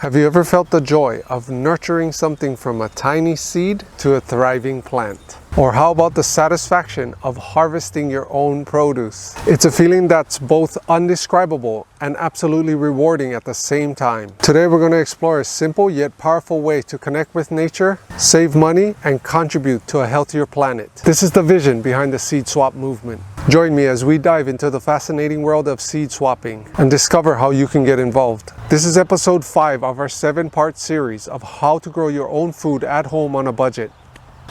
Have you ever felt the joy of nurturing something from a tiny seed to a thriving plant? Or how about the satisfaction of harvesting your own produce? It's a feeling that's both undescribable and absolutely rewarding at the same time. Today we're going to explore a simple yet powerful way to connect with nature, save money, and contribute to a healthier planet. This is the vision behind the seed swap movement. Join me as we dive into the fascinating world of seed swapping and discover how you can get involved. This is episode 5 of our 7-part series of how to grow your own food at home on a budget.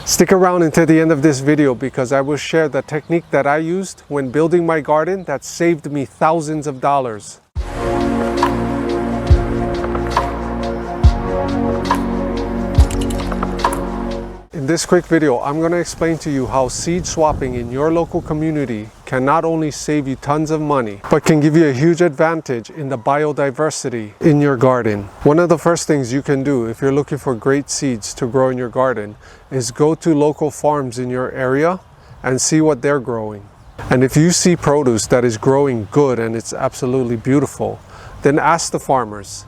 Stick around until the end of this video because I will share the technique that I used when building my garden that saved me thousands of dollars. In this quick video, I'm going to explain to you how seed swapping in your local community can not only save you tons of money, but can give you a huge advantage in the biodiversity in your garden. One of the first things you can do if you're looking for great seeds to grow in your garden is go to local farms in your area and see what they're growing. And if you see produce that is growing good and it's absolutely beautiful, then ask the farmers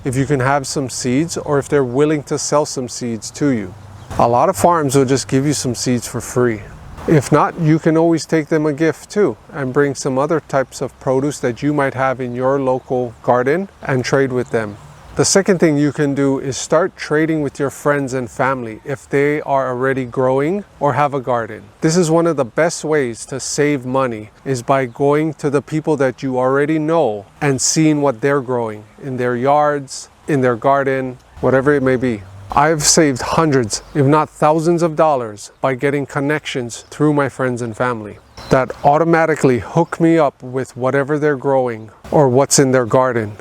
if you can have some seeds or if they're willing to sell some seeds to you. A lot of farms will just give you some seeds for free. If not, you can always take them a gift too and bring some other types of produce that you might have in your local garden and trade with them. The second thing you can do is start trading with your friends and family if they are already growing or have a garden. This is one of the best ways to save money, is by going to the people that you already know and seeing what they're growing in their yards, in their garden, whatever it may be. I've saved hundreds, if not thousands of dollars by getting connections through my friends and family that automatically hook me up with whatever they're growing or what's in their garden.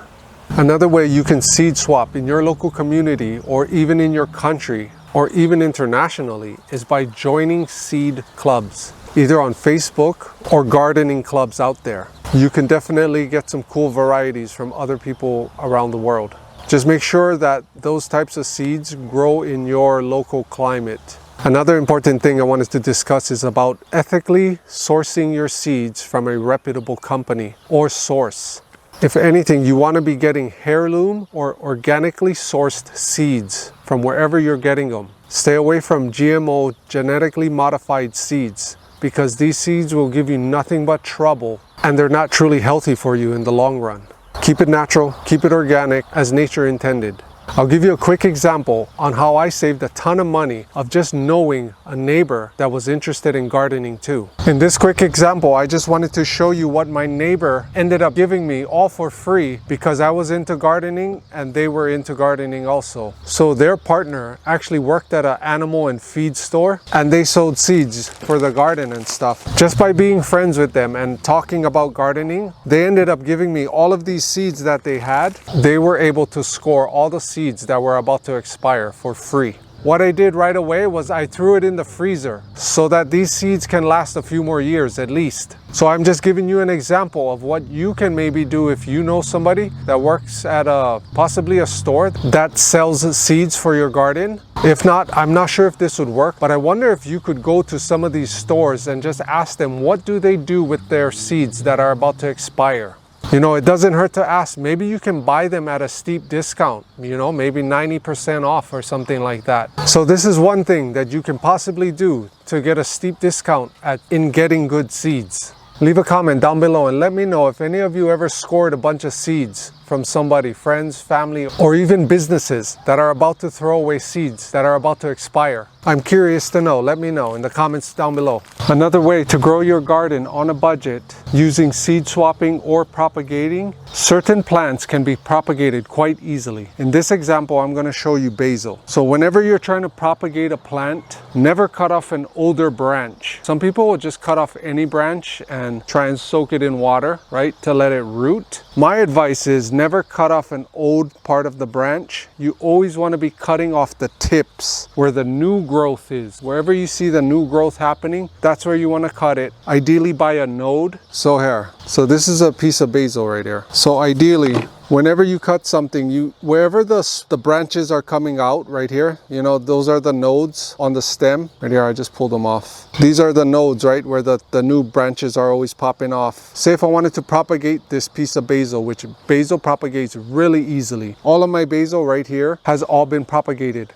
Another way you can seed swap in your local community or even in your country or even internationally is by joining seed clubs, either on Facebook or gardening clubs out there. You can definitely get some cool varieties from other people around the world. Just make sure that those types of seeds grow in your local climate. Another important thing I wanted to discuss is about ethically sourcing your seeds from a reputable company or source. If anything, you want to be getting heirloom or organically sourced seeds from wherever you're getting them. Stay away from GMO, genetically modified seeds, because these seeds will give you nothing but trouble and they're not truly healthy for you in the long run. Keep it natural, keep it organic, as nature intended. I'll give you a quick example on how I saved a ton of money of just knowing a neighbor that was interested in gardening too. In this quick example, I just wanted to show you what my neighbor ended up giving me all for free because I was into gardening and they were into gardening also. So their partner actually worked at an animal and feed store and they sold seeds for the garden and stuff. Just by being friends with them and talking about gardening, they ended up giving me all of these seeds that they had. They were able to score all the seeds that were about to expire for free. What I did right away was I threw it in the freezer so that these seeds can last a few more years at least. So I'm just giving you an example of what you can maybe do if you know somebody that works at possibly a store that sells seeds for your garden. If not, I'm not sure if this would work, but I wonder if you could go to some of these stores and just ask them what do they do with their seeds that are about to expire. You know, it doesn't hurt to ask. Maybe you can buy them at a steep discount, you know, maybe 90% off or something like that. So this is one thing that you can possibly do to get a steep discount in getting good seeds. Leave a comment down below and let me know if any of you ever scored a bunch of seeds from somebody, friends, family, or even businesses that are about to throw away seeds that are about to expire. I'm curious to know. Let me know in the comments down below. Another way to grow your garden on a budget using seed swapping or propagating, certain plants can be propagated quite easily. In this example, I'm going to show you basil. So whenever you're trying to propagate a plant, never cut off an older branch. Some people will just cut off any branch and try and soak it in water, right, to let it root. My advice is never cut off an old part of the branch. You always want to be cutting off the tips where the new growth is. Wherever you see the new growth happening, that's where you want to cut it, ideally by a node. So here, so this is a piece of basil right here. So ideally whenever you cut something, wherever the branches are coming out right here, you know, those are the nodes on the stem. Right here, I just pulled them off. These are the nodes, right, where the new branches are always popping off. Say if I wanted to propagate this piece of basil, which basil propagates really easily. All of my basil right here has all been propagated.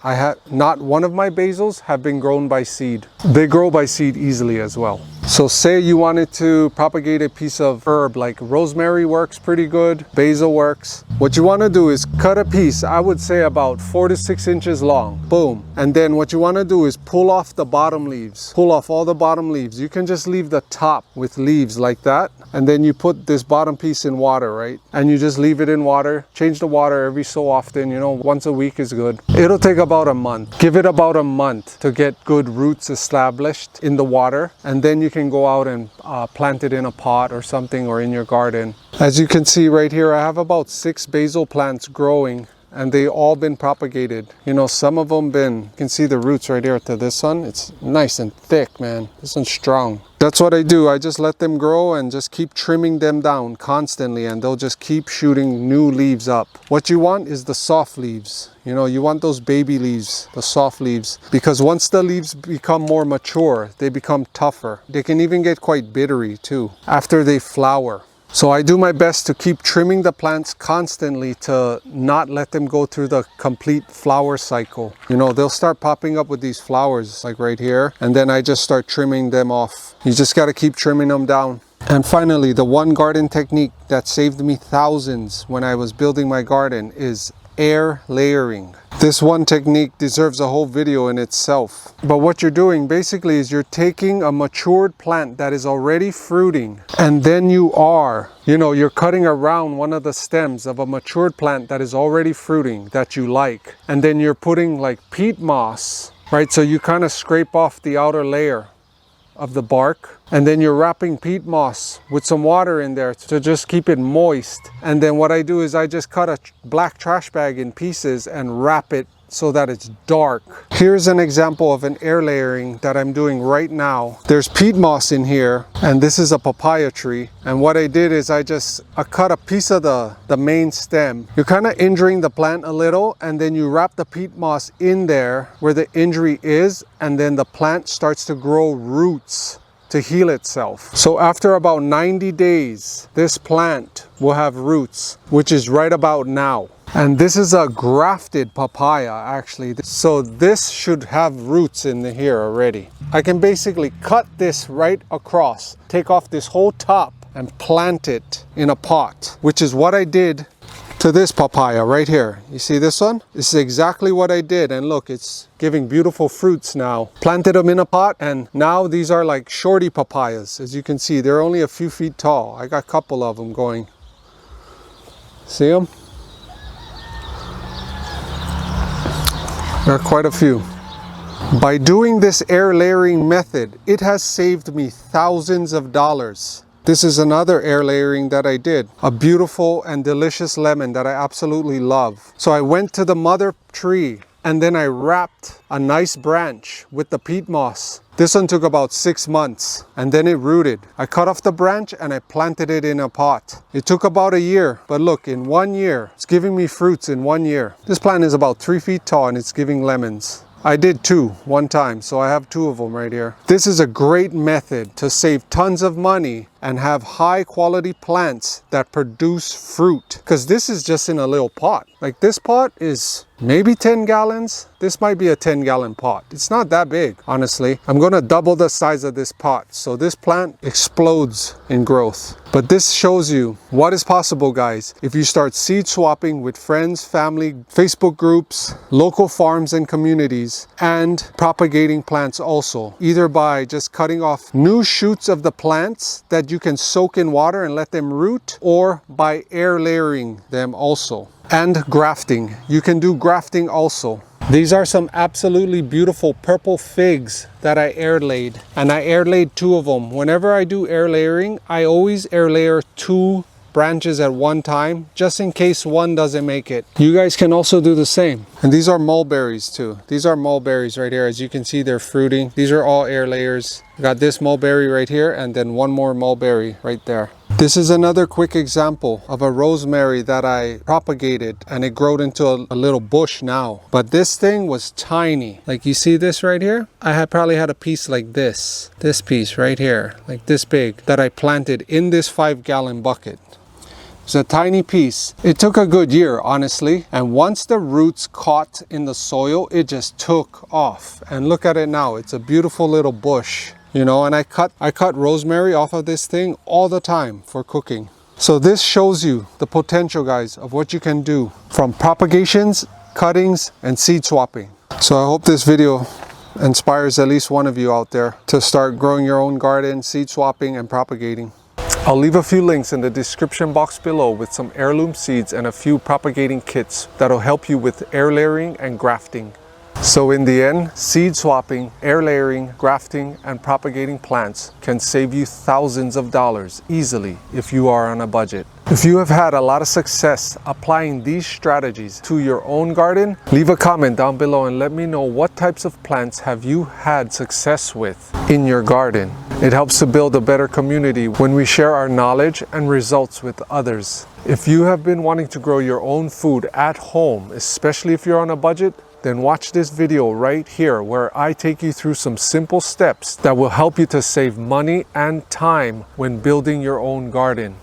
Not one of my basils have been grown by seed. They grow by seed easily as well. So say you wanted to propagate a piece of herb, like rosemary works pretty good, basil works. What you want to do is cut a piece, I would say about 4 to 6 inches long. Boom. And then what you want to do is pull off the bottom leaves. Pull off all the bottom leaves. You can just leave the top with leaves like that. And then you put this bottom piece in water, right? And you just leave it in water. Change the water every so often, you know, once a week is good. It'll take about a month. Give it about a month to get good roots established in the water. And then you can go out and plant it in a pot or something, or in your garden. As you can see right here, I have about 6 basil plants growing, and they all been propagated. You know, some of them you can see the roots right here to this one. It's nice and thick, man. This one's strong. That's what I do. I just let them grow and just keep trimming them down constantly, and they'll just keep shooting new leaves up. What you want is the soft leaves. You know, you want those baby leaves, the soft leaves, because once the leaves become more mature, they become tougher. They can even get quite bittery too after they flower. So I do my best to keep trimming the plants constantly to not let them go through the complete flower cycle. You know, they'll start popping up with these flowers like right here, and then I just start trimming them off. You just got to keep trimming them down. And finally, the one garden technique that saved me thousands when I was building my garden is air layering. This one technique deserves a whole video in itself. But what you're doing basically is you're taking a matured plant that is already fruiting, and then you're cutting around one of the stems of a matured plant that is already fruiting that you like. And then you're putting like peat moss, right? So you kind of scrape off the outer layer of the bark, and then you're wrapping peat moss with some water in there to just keep it moist. And then what I do is I just cut a black trash bag in pieces and wrap it so that it's dark. Here's an example of an air layering that I'm doing right now. There's peat moss in here, and this is a papaya tree. And what I did is I cut a piece of the main stem. You're kind of injuring the plant a little, and then you wrap the peat moss in there where the injury is, and then the plant starts to grow roots to heal itself. So after about 90 days, this plant will have roots, which is right about now. And this is a grafted papaya, actually. So this should have roots in here already. I can basically cut this right across, take off this whole top and plant it in a pot, which is what I did to this papaya right here. You see this one? This is exactly what I did, and look, it's giving beautiful fruits now. Planted them in a pot, and now these are like shorty papayas. As you can see, they're only a few feet tall. I got a couple of them going. See them? There are quite a few. By doing this air layering method, it has saved me thousands of dollars. This is another air layering that I did. A beautiful and delicious lemon that I absolutely love. So I went to the mother tree, and then I wrapped a nice branch with the peat moss. This one took about 6 months, and then it rooted. I cut off the branch and I planted it in a pot. It took about a year, but look, in 1 year, it's giving me fruits in 1 year. This plant is about 3 feet tall, and it's giving lemons. I did 2 one time, so I have 2 of them right here. This is a great method to save tons of money and have high quality plants that produce fruit. Because this is just in a little pot. Like this pot is maybe 10 gallons. This might be a 10-gallon pot. It's not that big, honestly. I'm going to double the size of this pot, so this plant explodes in growth. But this shows you what is possible, guys, if you start seed swapping with friends, family, Facebook groups, local farms and communities, and propagating plants also, either by just cutting off new shoots of the plants that you can soak in water and let them root, or by air layering them also. And grafting. You can do grafting also. These are some absolutely beautiful purple figs that I air laid, and I air laid 2 of them. Whenever I do air layering, I always air layer 2 branches at one time, just in case one doesn't make it. You guys can also do the same. And these are mulberries too. These are mulberries right here. As you can see, they're fruiting. These are all air layers. I got this mulberry right here, and then one more mulberry right there. This is another quick example of a rosemary that I propagated and it growed into a little bush now. But this thing was tiny. Like you see this right here? I probably had a piece like this. This piece right here, like this big, that I planted in this 5-gallon bucket. It's a tiny piece. It took a good year, honestly. And once the roots caught in the soil, it just took off. And look at it now. It's a beautiful little bush. You know, and I cut rosemary off of this thing all the time for cooking. So this shows you the potential, guys, of what you can do from propagations, cuttings, and seed swapping. So I hope this video inspires at least one of you out there to start growing your own garden, seed swapping, and propagating. I'll leave a few links in the description box below with some heirloom seeds and a few propagating kits that'll help you with air layering and grafting. So in the end, seed swapping, air layering, grafting, and propagating plants can save you thousands of dollars easily if you are on a budget. If you have had a lot of success applying these strategies to your own garden, leave a comment down below and let me know what types of plants have you had success with in your garden. It helps to build a better community when we share our knowledge and results with others. If you have been wanting to grow your own food at home, especially if you're on a budget, then watch this video right here where I take you through some simple steps that will help you to save money and time when building your own garden.